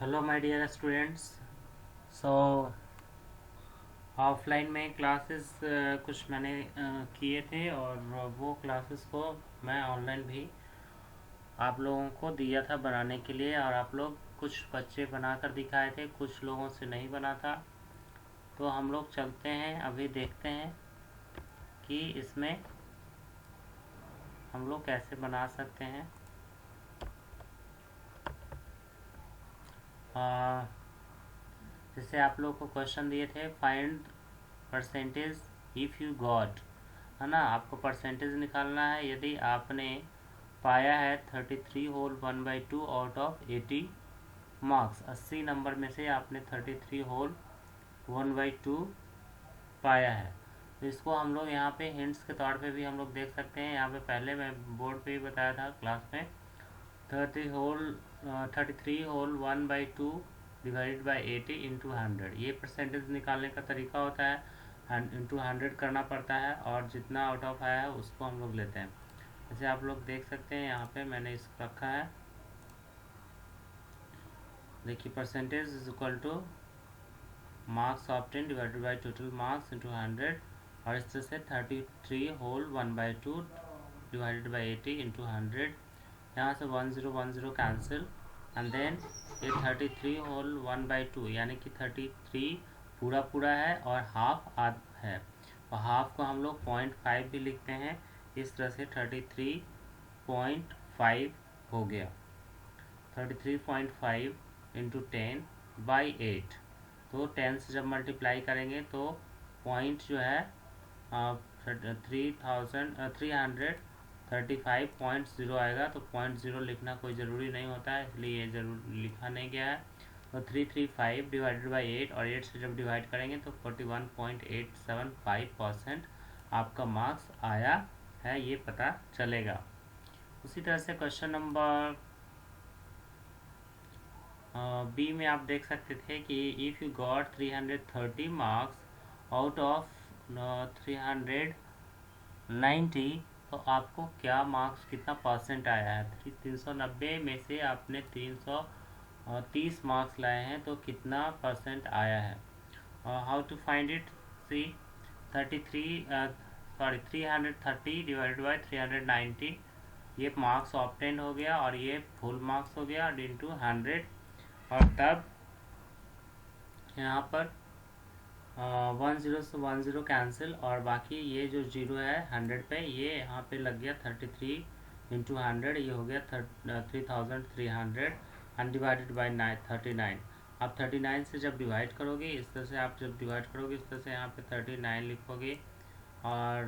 Hello my dear students. So offline में classes कुछ मैंने किए थे और वो क्लासेस को मैं ऑनलाइन भी आप लोगों को दिया था बनाने के लिए, और आप लोग कुछ बच्चे बना कर दिखाए थे, कुछ लोगों से नहीं बना था। तो हम लोग चलते हैं, अभी देखते हैं कि इसमें हम लोग कैसे बना सकते हैं। अ, जैसे आप लोग को क्वेश्चन दिए थे, find percentage if you got, है ना। आपको परसेंटेज निकालना है यदि आपने पाया है 33 whole 1/2 out of 80 marks. 80 number में से आपने 33 होल 1/2 पाया है। तो इसको हम लोग यहाँ पे हिंट्स के तौर पे भी हम लोग देख सकते हैं। यहाँ पे पहले मैं बोर्ड पे ही बताया था क्लास में, 33 होल 1/2 डिवाइडेड बाई 80 इंटू 100, ये परसेंटेज निकालने का तरीका होता है। इंटू 100 करना पड़ता है और जितना आउट ऑफ आया है उसको हम लोग लेते हैं। जैसे आप लोग देख सकते हैं, यहाँ पे मैंने इसको रखा है। देखिए, percentage is equal two marks obtain divided by total marks into 100, और इस तरह से 33 होल 1/2 डिवाइडेड बाई 80 इंटू 100। यहाँ से 1010 कैंसिल, एंड देन ये 33 होल 1/2 यानी कि 33 पूरा पूरा है और हाफ आध है, और हाफ को हम लोग 0.5 भी लिखते हैं। इस तरह से 33.5 हो गया। 33.5 इंटू 10/8, तो 10 से जब मल्टीप्लाई करेंगे तो पॉइंट जो है 335.0 आएगा। तो 0.0 लिखना कोई ज़रूरी नहीं होता है, इसलिए ये जरूर लिखा नहीं गया है। तो 335 डिवाइडेड बाई 8, और 8 से जब डिवाइड करेंगे तो 41.875% आपका मार्क्स आया है, ये पता चलेगा। उसी तरह से क्वेश्चन नंबर बी में आप देख सकते थे कि if you got 330 marks out of 390, तो आपको क्या मार्क्स, कितना परसेंट आया है। 390 में से आपने 330 मार्क्स लाए हैं, तो कितना परसेंट आया है। How to find it, see 330 divided by 390, ये मार्क्स ऑब्टेन हो गया और ये फुल मार्क्स हो गया इंटू 100। और तब यहाँ पर 10 से 10 कैंसिल, और बाकी ये जो जीरो है 100 पे, ये यहाँ पे लग गया 33 इंटू 100, ये हो गया 3300 अनडिवाइडेड बाई 39। आप 39 से जब डिवाइड करोगे, इस तरह से आप जब डिवाइड करोगे इस तरह से यहाँ पे 39 लिखोगे, और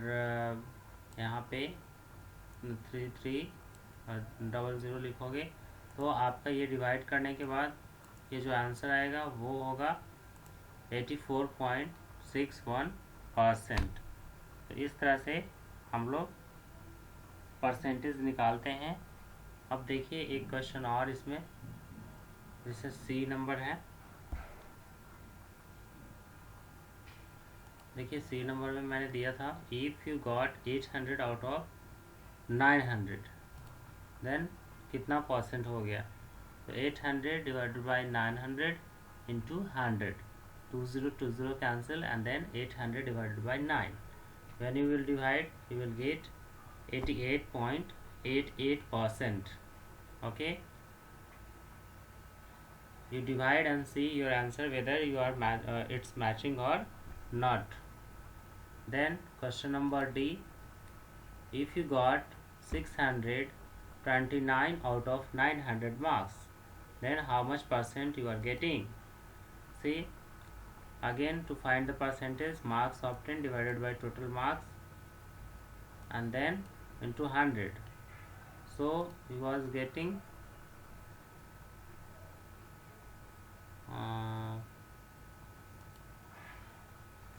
यहाँ पे 3300 लिखोगे, तो आपका ये डिवाइड करने के बाद ये जो आंसर आएगा वो होगा 84.61%। तो इस तरह से हम लोग परसेंटेज निकालते हैं। अब देखिए एक क्वेश्चन और इसमें, जैसे सी नंबर है। देखिए सी नंबर में मैंने दिया था, if you got 800 out of 900, then कितना परसेंट हो गया। तो 800 divided by 900 into 100, 20 cancel, and then 800 divided by 9. When you will divide, you will get 88.88%. Okay, you divide and see your answer whether you are it's matching or not. Then question number D, if you got 629 out of 900 marks, then how much percent you are getting. See, again to find the percentage, marks obtained divided by total marks, and then into 100. So he was getting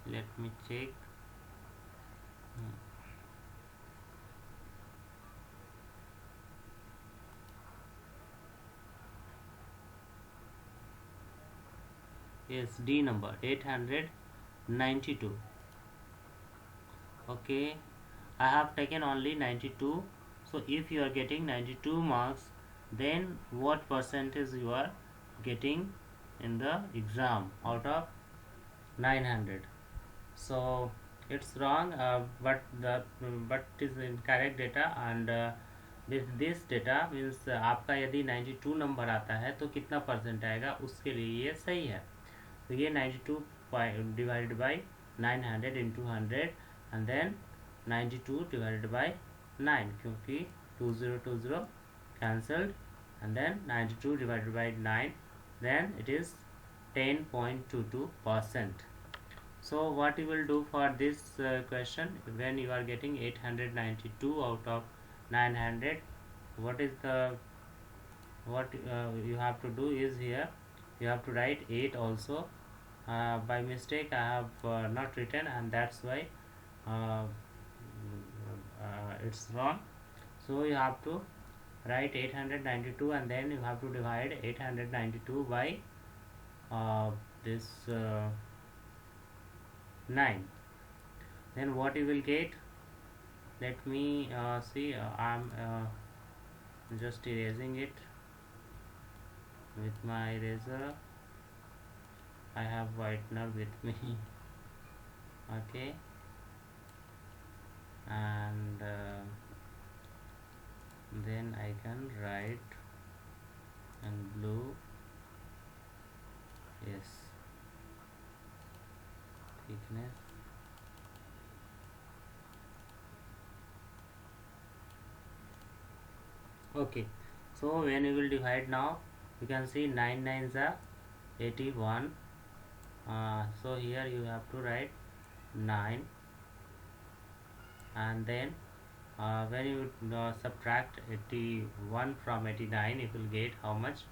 let me check. Yes, D number 892. Okay, I have taken only 92. So if you are getting 92 marks, then what percentage you are getting in the exam out of 900. So it's wrong, but it is incorrect data. And with this data means आपका यदि 92 number आता है तो कितना percent आएगा, उसके लिए ये सही है। तो ये 92 divided by 900 into 100 and then 92 divided by 9, क्योंकि 2020 cancelled, and then 92 divided by 9, then it is 10.22%. So what you will do for this question, when you are getting 892 out of 900, what you have to do is, here you have to write 8 also. By mistake I have not written, and that's why it's wrong. So you have to write 892, and then you have to divide 892 by this 9. Then what you will get, let me see. I'm just erasing it with my eraser. I have whitener with me. Okay, and then I can write in blue. Yes, thickness. Okay, so when you will divide now, you can see 9 9s are 81. So here you have to write 9, and then when you subtract 81 from 89, you will get how much?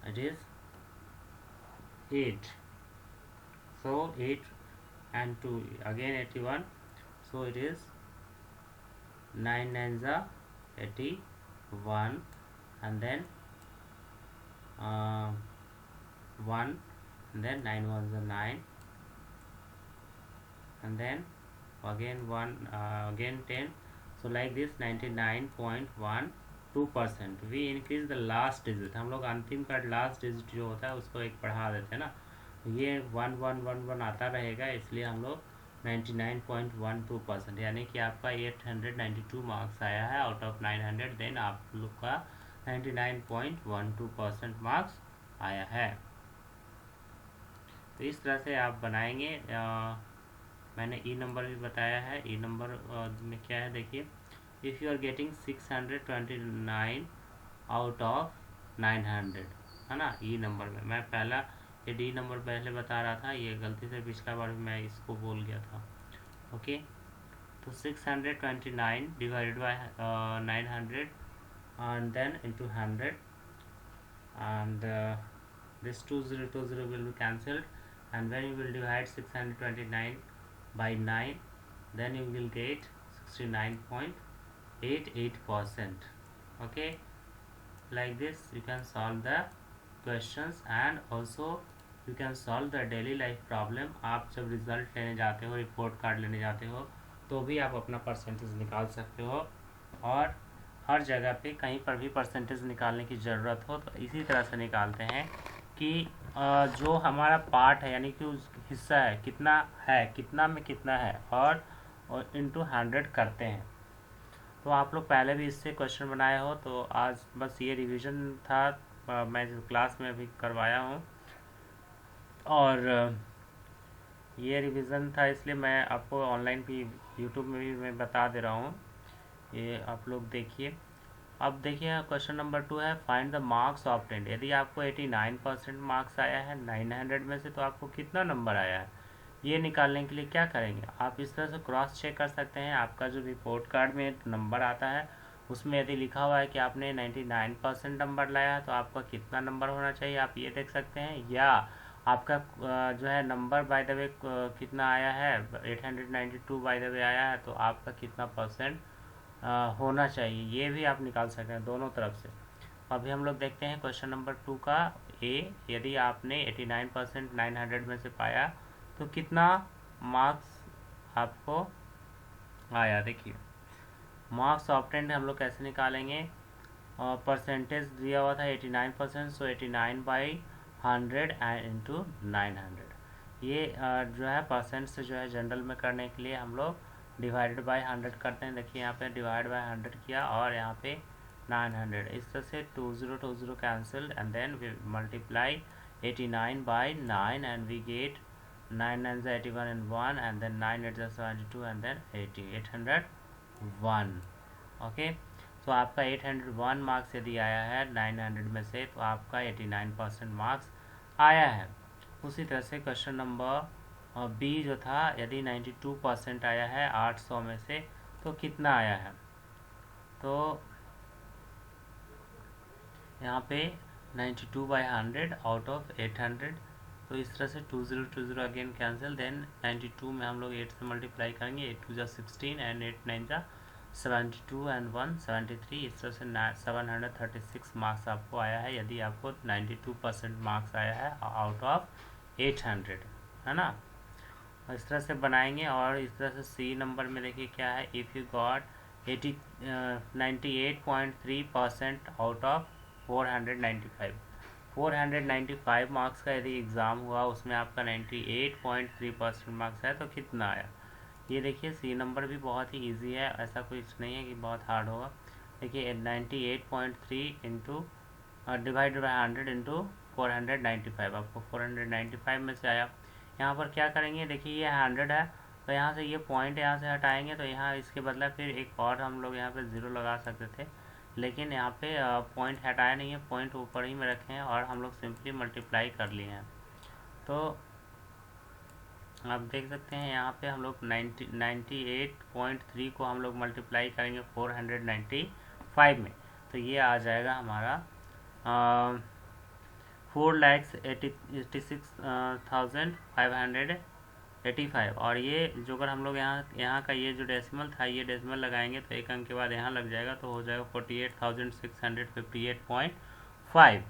It is 8. So 8 and 2 again 81. So it is 9 9s are 81, and then 1, and then 9 1s are 9, and then again 1, again 10. So like this 99.12%. we increase the last digit. हम लोग अंतिम का last digit जो होता है उसको एक बढ़ा देते हैं ना, ये 1111 आता रहेगा, इसलिए हम लोग 99.12%, यानी कि आपका 892 मार्क्स आया है आउट ऑफ 900, देन आप लोग का 99.12% मार्क्स आया है। तो इस तरह से आप बनाएंगे। मैंने ई नंबर भी बताया है। ई नंबर में क्या है देखिए, if you are getting 629 out of 900, है ना। ई नंबर में मैं पहला ये डी नंबर पहले बता रहा था, ये गलती से पिछला बार मैं इसको बोल गया था। ओके, तो 629 divided by 900 and then into 100, and this 2020 will be cancelled, and when you will divide 629 by 9, then you will get 69.88%. okay, like this you can solve the questions, and also you can solve the daily life problem. आप जब result लेने जाते हो, report card लेने जाते हो, तो भी आप अपना परसेंटेज निकाल सकते हो, और हर जगह पे कहीं पर भी परसेंटेज निकालने की ज़रूरत हो तो इसी तरह से निकालते हैं कि जो हमारा पार्ट है, यानी कि उस हिस्सा है कितना में कितना है, और इंटू 100 करते हैं। तो आप लोग पहले भी इससे क्वेश्चन बनाए हो, तो आज बस ये रिवीजन था, मैं जो क्लास में अभी करवाया हूँ, और ये रिवीजन था, इसलिए मैं आपको ऑनलाइन भी यूट्यूब में भी मैं बता दे रहा हूँ, ये आप लोग देखिए। अब देखिए क्वेश्चन नंबर 2 है, फाइंड द मार्क्स ऑब्टेन्ड। यदि आपको 89% मार्क्स आया है 900 में से, तो आपको कितना नंबर आया है, ये निकालने के लिए क्या करेंगे, आप इस तरह से क्रॉस चेक कर सकते हैं। आपका जो रिपोर्ट कार्ड में नंबर आता है उसमें यदि लिखा हुआ है कि आपने 99% नंबर लाया है, तो आपका कितना नंबर होना चाहिए, आप ये देख सकते हैं। या आपका जो है नंबर बाय द वे कितना आया है, 892 बाय द वे आया है, तो आपका कितना परसेंट होना चाहिए, ये भी आप निकाल सकते हैं दोनों तरफ से। अभी हम लोग देखते हैं क्वेश्चन नंबर 2 का ए। यदि आपने 89% 900 में से पाया तो कितना मार्क्स आपको आया। देखिए मार्क्स ऑब्टेन्ड हम लोग कैसे निकालेंगे, परसेंटेज दिया हुआ था 89%, सो 89/100 एंड इंटू 900। ये जो है परसेंट से जो है जनरल में करने के लिए हम लोग डिवाइडेड बाय 100 करते हैं। देखिए यहाँ पे डिवाइड बाय 100 किया और यहाँ पे 900, इस तरह से 20 cancel and then we multiply 89/9 and we get 9 9 81 and 1 and then 9 8 72 and then 80 801। Okay, तो आपका 801 मार्क्स यदि आया है 900 में से तो आपका 89% मार्क्स आया है। उसी तरह से क्वेश्चन नंबर बी जो था, यदि 92% आया है 800 में से तो कितना आया है, तो यहाँ पे 92/100 आउट ऑफ 800, तो इस तरह से 20 अगेन कैंसिल, देन 92 में हम लोग 8 से मल्टीप्लाई करेंगे, 8 2 16 एंड 8 9 72 एंड 1 73। इस तरह से 736 मार्क्स आपको आया है यदि आपको 92% मार्क्स आया है आउट ऑफ 800, है ना। इस तरह से बनाएंगे। और इस तरह से सी नंबर में देखिए क्या है, if you got 98.3% out of 495 marks का यदि एग्ज़ाम हुआ, उसमें आपका 98.3% मार्क्स है तो कितना आया। ये देखिए सी नंबर भी बहुत ही इजी है, ऐसा कुछ नहीं है कि बहुत हार्ड होगा। देखिए 98.3 इंटू डिवाइड बाई 100 इंटू 495, आपको 495 में से आया। यहाँ पर क्या करेंगे, देखिए ये 100 है तो यहाँ से ये पॉइंट यहाँ से हटाएंगे तो यहाँ इसके बदला फिर एक और हम लोग यहाँ पे 0 लगा सकते थे, लेकिन यहाँ पे पॉइंट हटाया नहीं है, पॉइंट ऊपर ही में रखे हैं और हम लोग सिंपली मल्टीप्लाई कर लिए हैं। तो आप देख सकते हैं यहाँ पे हम लोग 98.3 को हम लोग मल्टीप्लाई करेंगे 495 में, तो ये आ जाएगा हमारा 4,86,585। और ये जो अगर हम लोग यहाँ का ये जो डेसिमल था, ये डेसिमल लगाएंगे तो एक अंक के बाद यहाँ लग जाएगा तो हो जाएगा 48,658.5।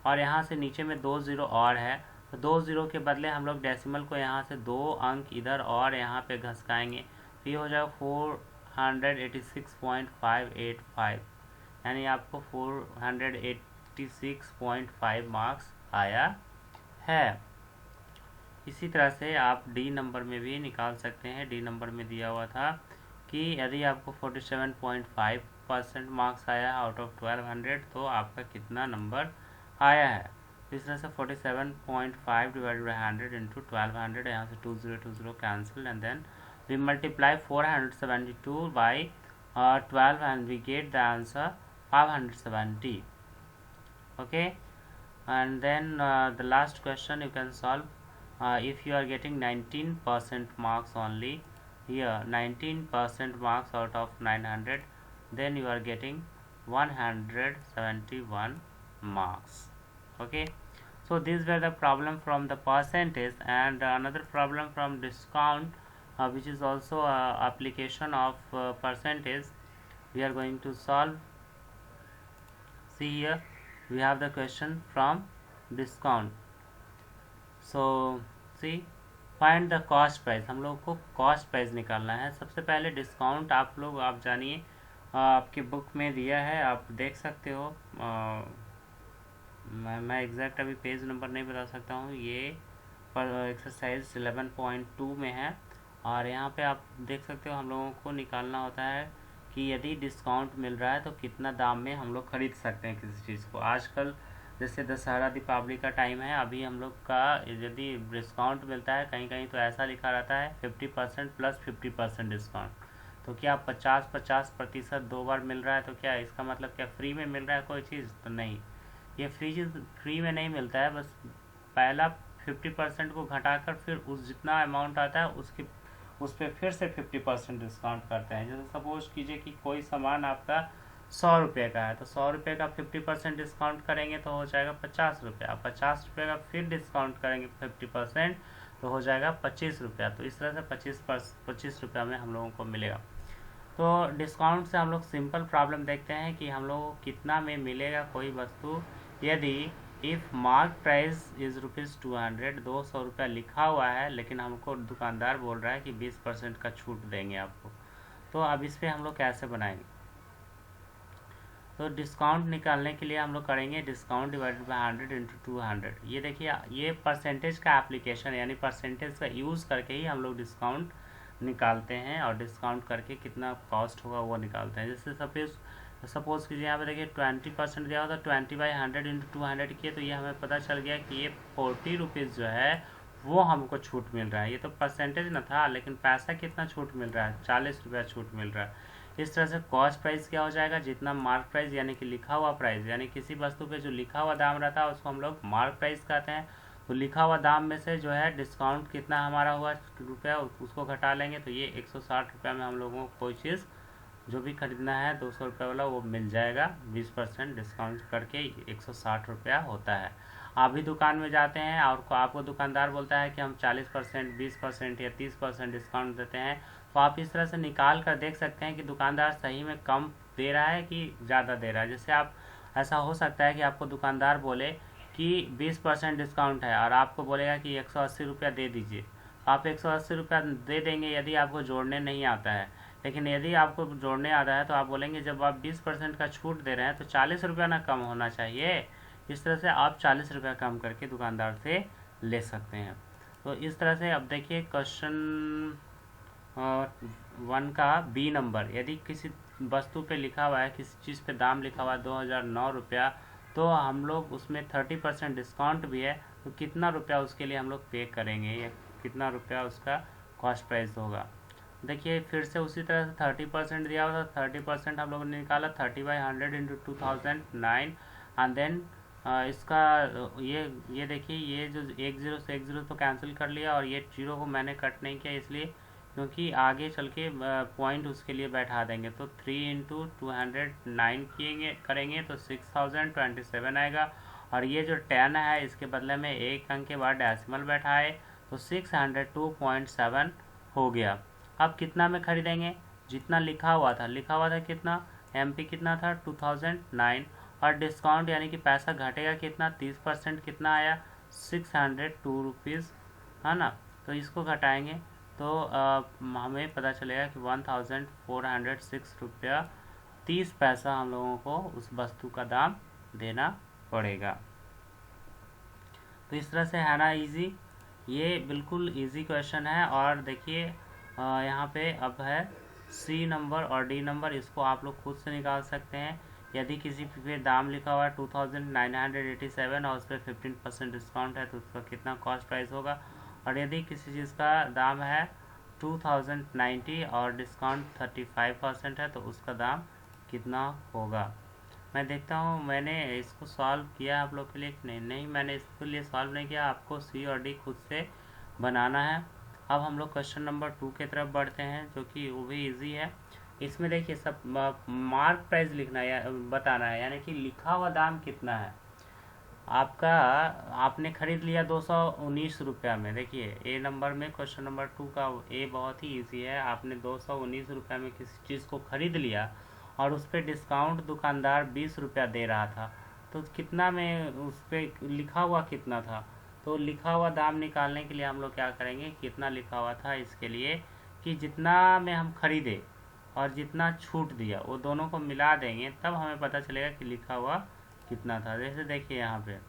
और यहाँ से नीचे में 2 0 और है, तो 2 0 के बदले हम लोग डेसिमल को यहाँ से 2 अंक इधर और यहाँ पे घसकाएंगे तो ये हो जाएगा 486.585, यानी आपको 486.5 मार्क्स आया है। इसी तरह से आप डी नंबर में भी निकाल सकते हैं। डी नंबर में दिया हुआ था कि यदि आपको 47.5% मार्क्स आया है आउट ऑफ 1200 तो आपका कितना नंबर आया है। इस तरह से 47.5 डिवाइडेड बाई 100 इंटू 1200, यहाँ से 20 cancel and then we multiply 472 by 12 and we get the answer 570। okay, and then the last question you can solve. If you are getting 19% marks only here, 19% marks out of 900, then you are getting 171 marks. Okay, so these were the problem from the percentage, and another problem from discount, which is also application of percentage, we are going to solve. See here we have the question from discount. So see, find the cost price, हम लोग को cost price निकालना है। सबसे पहले discount आप जानिए, आपकी बुक में दिया है, आप देख सकते हो। मैं एग्जैक्ट अभी पेज नंबर नहीं बता सकता हूँ, ये पर एक्सरसाइज 11.2 में है। और यहाँ पे आप देख सकते हो हम लोगों को निकालना होता है कि यदि डिस्काउंट मिल रहा है तो कितना दाम में हम लोग खरीद सकते हैं किसी चीज़ को। आजकल जैसे दशहरा दीपावली का टाइम है, अभी हम लोग का यदि डिस्काउंट मिलता है कहीं कहीं तो ऐसा लिखा रहता है 50% प्लस 50% डिस्काउंट। तो क्या 50% दो बार मिल रहा है, तो क्या इसका मतलब क्या फ्री में मिल रहा है कोई चीज़? तो नहीं, ये फ्री में नहीं मिलता है। बस पहला 50% को घटाकर फिर उस जितना अमाउंट आता है उस पर फिर से 50% डिस्काउंट करते हैं। जैसे सपोज कीजिए कि कोई सामान आपका 100 रुपये का है, तो 100 रुपये का 50% डिस्काउंट करेंगे तो हो जाएगा 50 रुपया। 50 रुपये का फिर डिस्काउंट करेंगे 50% तो हो जाएगा 25 रुपया। तो इस तरह से 25 रुपया में हम लोगों को मिलेगा। तो डिस्काउंट से हम लोग सिंपल प्रॉब्लम देखते हैं कि हम लोग को कितना में मिलेगा कोई वस्तु। यदि इफ़ मार्क प्राइस इज़ ₹200, 200 रुपया लिखा हुआ है, लेकिन हमको दुकानदार बोल रहा है कि 20% का छूट देंगे आपको, तो अब इस पर हम लोग कैसे बनाएंगे। तो डिस्काउंट निकालने के लिए हम लोग करेंगे डिस्काउंट डिवाइडेड बाय 100 इंटू 200। ये देखिए ये परसेंटेज का एप्लीकेशन यानी परसेंटेज का यूज़ करके ही हम लोग डिस्काउंट निकालते हैं, और डिस्काउंट करके कितना कॉस्ट होगा वो निकालते हैं। जैसे सपोज कीजिए यहाँ पे देखिए 20% दिया होता है, 20/100 इंटू 200 किए तो ये हमें पता चल गया कि ये 40 रुपीज़ जो है वो हमको छूट मिल रहा है। ये तो परसेंटेज ना था, लेकिन पैसा कितना छूट मिल रहा है, 40 रुपया छूट मिल रहा है। इस तरह से कॉस्ट प्राइस क्या हो जाएगा, जितना मार्क प्राइस यानी कि लिखा हुआ प्राइस, यानी किसी वस्तु पे जो लिखा हुआ दाम रहता है उसको हम लोग मार्क प्राइस कहते हैं। तो लिखा हुआ दाम में से जो है डिस्काउंट कितना हमारा हुआ रुपया उसको घटा लेंगे, तो ये 160 रुपया में हम लोगों को कोई चीज़ जो भी खरीदना है 200 रुपये वाला वो मिल जाएगा। 20% डिस्काउंट करके 160 रुपया होता है। आप भी दुकान में जाते हैं और आपको दुकानदार बोलता है कि हम 40%, 20% या 30% डिस्काउंट देते हैं, तो आप इस तरह से निकाल कर देख सकते हैं कि दुकानदार सही में कम दे रहा है कि ज़्यादा दे रहा है। जैसे आप ऐसा हो सकता है कि आपको दुकानदार बोले कि 20% डिस्काउंट है और आपको बोलेगा कि 180 रुपया दे दीजिए, आप 180 रुपया दे देंगे यदि आपको जोड़ने नहीं आता है। लेकिन यदि आपको जोड़ने आता है तो आप बोलेंगे जब आप 20% का छूट दे रहे हैं तो 40 रुपया ना कम होना चाहिए। इस तरह से आप 40 रुपया कम करके दुकानदार से ले सकते हैं। तो इस तरह से अब देखिए क्वेश्चन 1 का बी नंबर, यदि किसी वस्तु पे लिखा हुआ है, किसी चीज़ पे दाम लिखा हुआ है 2009 रुपया, तो हम लोग उसमें 30% डिस्काउंट भी है, तो कितना रुपया उसके लिए हम लोग पे करेंगे या कितना रुपया उसका कॉस्ट प्राइस होगा। देखिए फिर से उसी तरह से 30% दिया हुआ था, 30% हम लोगों ने निकाला 30/100 इंटू 2009 एंड देन इसका ये देखिए ये जो 10 से 10 तो कैंसिल कर लिया, और ये 0 को मैंने कट नहीं किया इसलिए क्योंकि आगे चल के पॉइंट उसके लिए बैठा देंगे। तो 3 इंटू 209 करेंगे तो 6027 आएगा, और ये जो 10 है इसके बदले में एक अंक के बाद डेसिमल बैठा है तो 602.7 हो गया। अब कितना में खरीदेंगे, जितना लिखा हुआ था कितना, एमपी कितना था 2009, और डिस्काउंट यानी कि पैसा घटेगा कितना 30% कितना आया 602 रुपीज़, है ना। तो इसको घटाएंगे तो हमें पता चलेगा कि 1406 रुपया 30 पैसा हम लोगों को उस वस्तु का दाम देना पड़ेगा। तो इस तरह से है ना इजी, ये बिल्कुल इजी क्वेश्चन है। और देखिए यहाँ पे अब है सी नंबर और डी नंबर, इसको आप लोग खुद से निकाल सकते हैं। यदि किसी पे दाम लिखा हुआ है 2987 और उस पर 15% डिस्काउंट है तो उसका कितना कॉस्ट प्राइस होगा, और यदि किसी चीज़ का दाम है 2090 और डिस्काउंट 35% है तो उसका दाम कितना होगा। मैं देखता हूँ मैंने इसको सॉल्व किया आप लोग के लिए, नहीं मैंने इसके लिए सॉल्व नहीं किया, आपको सी और डी खुद से बनाना है। अब हम लोग क्वेश्चन नंबर 2 की तरफ बढ़ते हैं जो कि वो भी इजी है। इसमें देखिए सब मार्क प्राइस लिखना है, बताना है, यानी कि लिखा हुआ दाम कितना है आपका। आपने खरीद लिया 219 रुपया में। देखिए ए नंबर में क्वेश्चन नंबर 2 का ए बहुत ही इजी है। आपने 219 रुपया में किसी चीज़ को खरीद लिया और उस पर डिस्काउंट दुकानदार 20 रुपया दे रहा था, तो कितना में उस पर लिखा हुआ कितना था। तो लिखा हुआ दाम निकालने के लिए हम लोग क्या करेंगे, कितना लिखा हुआ था इसके लिए कि जितना में हम खरीदे और जितना छूट दिया वो दोनों को मिला देंगे, तब हमें पता चलेगा कि लिखा हुआ कितना था। जैसे देखिए यहाँ पे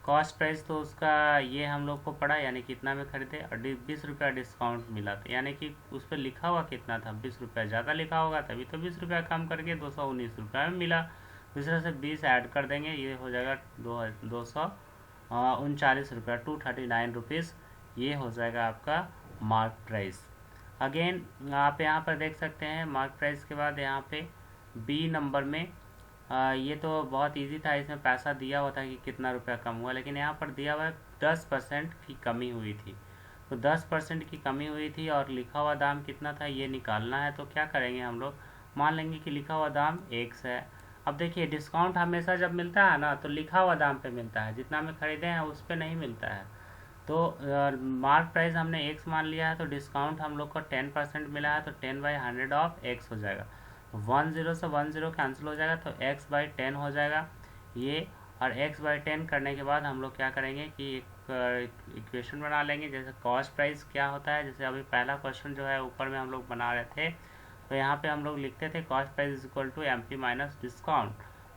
कॉस्ट प्राइस तो उसका ये हम लोग को पड़ा, यानी कितना में खरीदे, और 20 रुपया डिस्काउंट मिला था, यानी कि उस पर लिखा हुआ कितना था 20 रुपया ज़्यादा लिखा होगा तभी तो 20 रुपया कम करके 219 रुपया में मिला। इस तरह से 20 ऐड कर देंगे, ये हो जाएगा 239 रुपया 239 रुपीज़, ये हो जाएगा आपका मार्क प्राइस। अगेन आप यहाँ पर देख सकते हैं मार्क प्राइस के बाद यहाँ पे बी नंबर में ये तो बहुत इजी था, इसमें पैसा दिया हुआ था कि कितना रुपया कम हुआ, लेकिन यहाँ पर दिया हुआ है 10% की कमी हुई थी। तो 10% की कमी हुई थी और लिखा हुआ दाम कितना था ये निकालना है। तो क्या करेंगे हम लोग, मान लेंगे कि लिखा हुआ दाम 1 है। अब देखिए डिस्काउंट हमेशा जब मिलता है ना तो लिखा हुआ दाम पे मिलता है, जितना में खरीदे हैं उस पर नहीं मिलता है। तो मार्क प्राइस हमने x मान लिया है तो डिस्काउंट हम लोग को 10% मिला है, तो 10/100 ऑफ x हो जाएगा। 10 से 10 कैंसिल हो जाएगा तो x/10 हो जाएगा ये। और x/10 करने के बाद हम लोग क्या करेंगे कि एक इक्वेशन बना लेंगे, जैसे कॉस्ट प्राइस क्या होता है। जैसे अभी पहला क्वेश्चन जो है ऊपर में हम लोग बना रहे थे, तो यहाँ पे हम लोग लिखते थे cost price is equal to MP minus discount.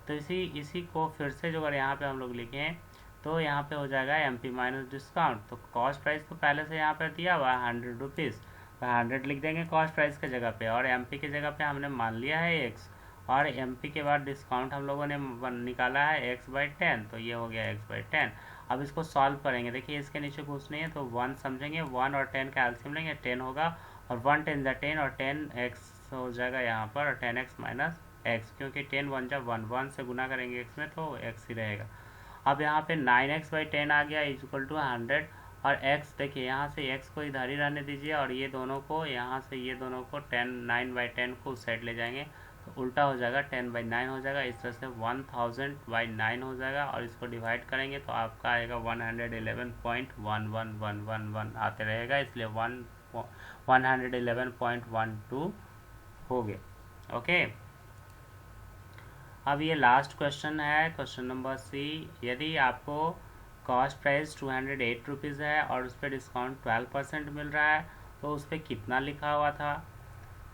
तो इसी को फिर से जो अगर यहाँ पे हम लोग लिखें तो यहाँ पे हो जाएगा MP माइनस डिस्काउंट। तो कॉस्ट प्राइस तो पहले से यहाँ पर दिया हुआ है 100 रुपीज़, तो 100 लिख देंगे कॉस्ट प्राइस के जगह पे, और MP की जगह पे हमने मान लिया है X, और MP के बाद डिस्काउंट हम लोगों ने निकाला है X/10, तो ये हो गया X/10। अब इसको सॉल्व करेंगे, देखिए इसके नीचे कुछ नहीं है तो 1 समझेंगे, 1 और 10 का एलसीएम लेंगे, 10 होगा, और 1 10 जा 10, और 10x हो जाएगा यहाँ पर, और 10x माइनस x, क्योंकि 10 1 जा 1, 1 से गुना करेंगे x में तो x ही रहेगा। अब यहाँ पे 9x/10 आ गया इज इक्वल टू 100, और x देखिए यहाँ से x को इधर ही रहने दीजिए, और ये दोनों को यहाँ से ये दोनों को 9/10 को उस साइड ले जाएंगे, तो उल्टा हो जाएगा 10/9 हो जाएगा। इस तरह से 1000/9 हो जाएगा, और इसको डिवाइड करेंगे तो आपका आएगा 111.11111 आते रहेगा, इसलिए 111.12 हो गया। ओके, अब ये लास्ट क्वेश्चन है, क्वेश्चन नंबर C। यदि आपको कॉस्ट प्राइस 208 रुपीज़ है और उस पर डिस्काउंट 12% मिल रहा है, तो उस पर कितना लिखा हुआ था,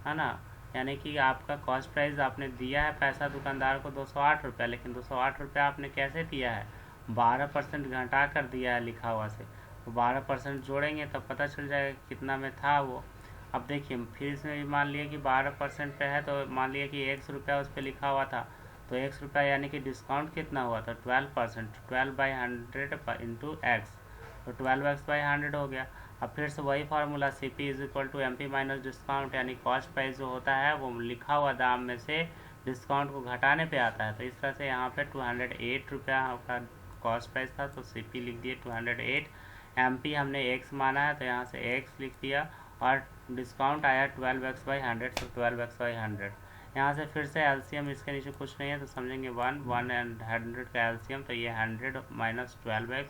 है ना। यानी कि आपका कॉस्ट प्राइस आपने दिया है पैसा दुकानदार को 208 रुपया, लेकिन 208 रुपया आपने कैसे दिया है, 12% घटा कर दिया है लिखा हुआ से, तो 12% जोड़ेंगे तब पता चल जाएगा कितना में था वो। अब देखिए फिर इसमें भी मान लिया कि 12% पे है, तो मान लिया कि 100 रुपया उस पर लिखा हुआ था, तो 100 रुपया यानी कि डिस्काउंट कितना हुआ था 12%, 12/100 इंटू एक्स, तो 12x/100 हो गया। अब फिर से वही formula CP is equal to MP minus discount, यानी कॉस्ट प्राइस जो होता है वो लिखा हुआ दाम में से डिस्काउंट को घटाने पे आता है। तो इस तरह से यहाँ पे 208 रुपया का कॉस्ट प्राइस था, तो CP लिख दिए 208, MP हमने x माना है तो यहाँ से x लिख दिया, और डिस्काउंट आया 12x/100, तो 12x/100। यहाँ से फिर से एलसीएम, इसके नीचे कुछ नहीं है तो समझेंगे 1 एंड 100 का एलसीएम, तो ये 100 माइनस 12x,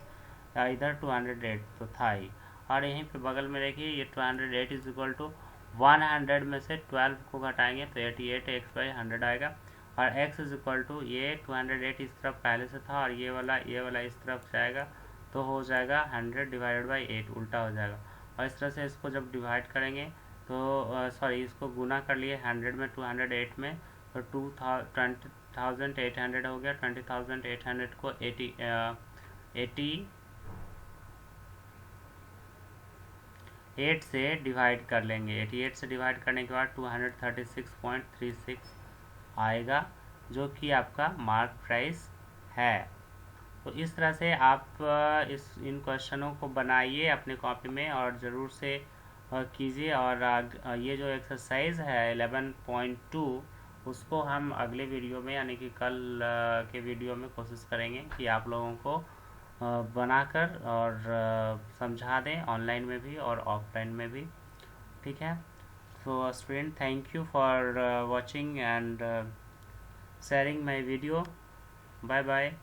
इधर 208 तो था ही, और यहीं पे बगल में देखिए ये 208 इज इक्वल टू 100 में से 12 को घटाएंगे तो 88x/100 आएगा, और x इज इक्वल टू ये 208 इस तरफ पहले से था, और ये वाला इस तरफ जाएगा, तो हो जाएगा 100 डिवाइडेड बाई 8, उल्टा हो जाएगा। और इस तरह से इसको जब डिवाइड करेंगे तो सॉरी इसको गुना कर लिए 100 में 208 में, तो 20,800 हो गया। 20,800 को 88 से डिवाइड कर लेंगे, 88 से डिवाइड करने के बाद 236.36 आएगा, जो कि आपका मार्क प्राइस है। तो इस तरह से आप इन क्वेश्चनों को बनाइए अपने कॉपी में और ज़रूर से कीजिए, और ये जो एक्सरसाइज है 11.2 उसको हम अगले वीडियो में यानी कि कल के वीडियो में कोशिश करेंगे कि आप लोगों को बनाकर और समझा दें, ऑनलाइन में भी और ऑफलाइन में भी, ठीक है। So student, thank you for watching and sharing my video. Bye bye.